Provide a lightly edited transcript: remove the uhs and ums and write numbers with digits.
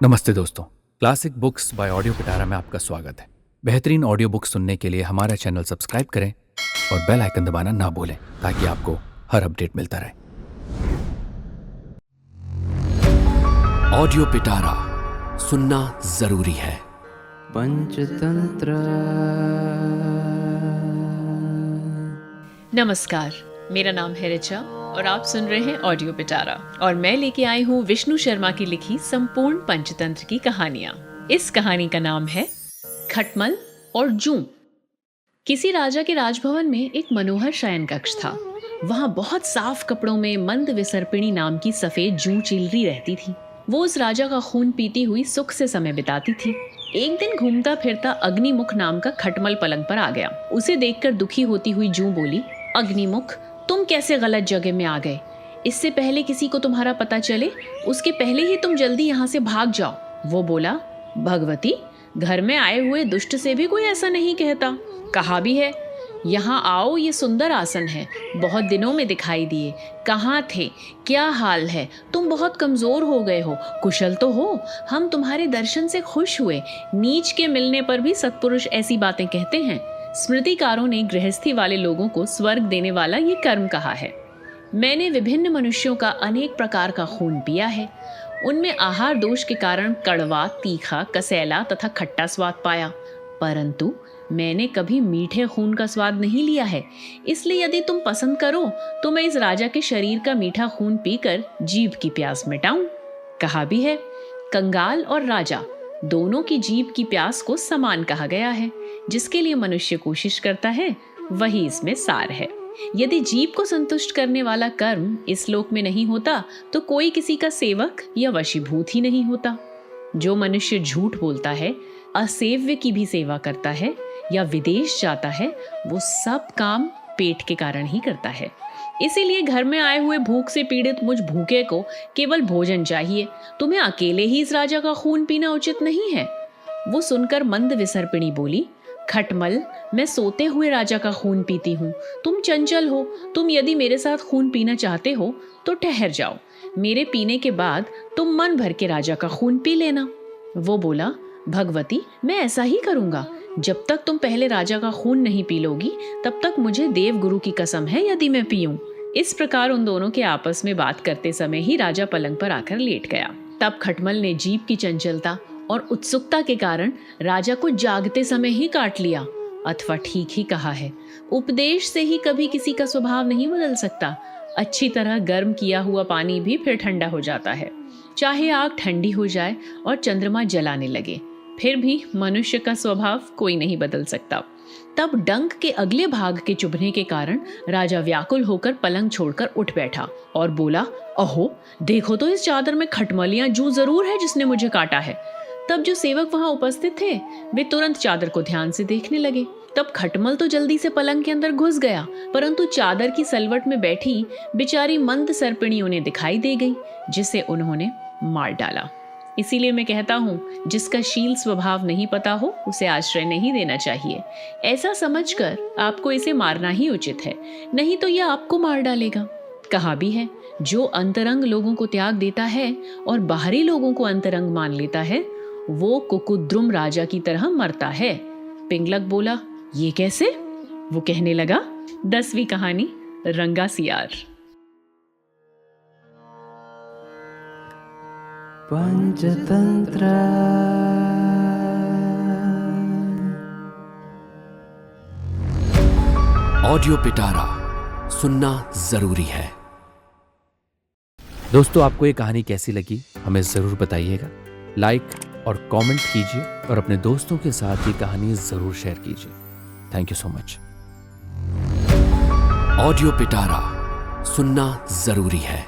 नमस्ते दोस्तों, classic books bye audio पिटारा में आपका स्वागत है। बेहतरीन ऑडियो बुक सुनने के लिए हमारा चैनल सब्सक्राइब करें और बेल आइकन दबाना ना भूलें ताकि आपको हर अपडेट मिलता रहे। ऑडियो पिटारा सुनना जरूरी है। पंचतंत्र। नमस्कार, मेरा नाम है ऋचा और आप सुन रहे हैं ऑडियो पिटारा और मैं लेके आई हूँ विष्णु शर्मा की लिखी संपूर्ण पंचतंत्र की कहानियां। इस कहानी का नाम है खटमल और जूं। किसी राजा के राजभवन में एक मनोहर शयन कक्ष था। वहाँ बहुत साफ कपड़ों में मंद विसर्पिणी नाम की सफेद जूं चिलरी रहती थी। वो उस राजा का खून पीती हुई सुख से समय बिताती थी। एक दिन घूमता फिरता अग्निमुख नाम का खटमल पलंग पर आ गया। उसे देखकर दुखी होती हुई जूं बोली, अग्निमुख, तुम कैसे गलत जगह में आ गए? इससे पहले किसी को तुम्हारा पता चले, उसके पहले ही तुम जल्दी यहाँ से भाग जाओ। वो बोला, भगवती, घर में आए हुए दुष्ट से भी कोई ऐसा नहीं कहता। कहा भी है, यहाँ आओ, ये सुंदर आसन है। बहुत दिनों में दिखाई दिए, कहाँ थे, क्या हाल है? तुम बहुत कमजोर हो गए हो, कुशल तो हो? हम तुम्हारे दर्शन से खुश हुए। नीच के मिलने पर भी सत्पुरुष ऐसी बातें कहते हैं। स्मृतिकारों ने गृहस्थी वाले लोगों को स्वर्ग देने वाला ये कर्म कहा है। मैंने विभिन्न मनुष्यों का अनेक प्रकार का खून पिया है। उनमें आहार दोष के कारण कड़वा, तीखा, कसैला तथा खट्टा स्वाद पाया, परंतु मैंने कभी मीठे खून का स्वाद नहीं लिया है। इसलिए यदि तुम पसंद करो तो मैं इस राजा के शरीर का मीठा खून पीकर जीभ की प्यास मिटाऊं। कहा भी है, कंगाल और राजा दोनों की जीभ की प्यास को समान कहा गया है। जिसके लिए मनुष्य कोशिश करता है वही इसमें सार है। यदि जीभ को संतुष्ट करने वाला कर्म इस लोक में नहीं होता तो कोई किसी का सेवक या वशीभूत ही नहीं होता। जो मनुष्य झूठ बोलता है, असेव्य की भी सेवा करता है या विदेश जाता है, वो सब काम पेट के कारण ही करता है। इसीलिए घर में आए हुए भूख से पीड़ित मुझ भूखे को केवल भोजन चाहिए। तुम्हें अकेले ही इस राजा का खून पीना उचित नहीं है। वो सुनकर मंद विसर्पिणी बोली, खटमल, मैं सोते हुए राजा का खून पीती हूँ। तुम चंचल हो, तुम यदि मेरे साथ खून पीना चाहते हो तो ठहर जाओ। मेरे पीने के बाद तुम मन भर के राजा का खून पी लेना। वो बोला, भगवती, मैं ऐसा ही करूंगा। जब तक तुम पहले राजा का खून नहीं पी लोगी तब तक मुझे देव गुरु की कसम है यदि मैं पीऊं। इस प्रकार उन दोनों के आपस में बात करते समय ही राजा पलंग पर आकर लेट गया। तब खटमल ने जीभ की चंचलता और उत्सुकता के कारण राजा को जागते समय ही काट लिया। अथवा ठीक ही कहा है, उपदेश से ही कभी किसी का स्वभाव नहीं बदल सकता। अच्छी तरह गर्म किया हुआ पानी भी फिर ठंडा हो जाता है। चाहे आग ठंडी हो जाए और चंद्रमा जलाने लगे, फिर भी मनुष्य का स्वभाव कोई नहीं बदल सकता। तब डंक के अगले भाग के चुभने के कारण राजा व्याकुल होकर पलंग छोड़कर उठ बैठा और बोला, अहो, देखो तो इस चादर में खटमलियां जूं जरूर है जिसने मुझे काटा है। तब जो सेवक वहां उपस्थित थे वे तुरंत चादर को ध्यान से देखने लगे। तब खटमल तो जल्दी से पलंग के अंदर घुस गया, परंतु चादर की सलवट में बैठी बेचारी मंद सर्पिणी उन्हें दिखाई दे गई, जिसे उन्होंने मार डाला। इसीलिए मैं कहता हूँ, जिसका शील स्वभाव नहीं पता हो उसे आश्रय नहीं देना चाहिए। ऐसा समझकर आपको इसे मारना ही उचित है, नहीं तो यह आपको मार डालेगा। कहा भी है, जो अंतरंग लोगों को त्याग देता है और बाहरी लोगों को अंतरंग मान लेता है वो कुकुद्रुम राजा की तरह मरता है। पिंगलक बोला, ये कैसे? वो कहने लगा, 10वीं कहानी, रंगा सियार। पंचतंत्र। ऑडियो पिटारा सुनना जरूरी है। दोस्तों, आपको ये कहानी कैसी लगी हमें जरूर बताइएगा। लाइक और कमेंट कीजिए और अपने दोस्तों के साथ ये कहानी जरूर शेयर कीजिए। Thank you so much. Audio पिटारा सुनना जरूरी है।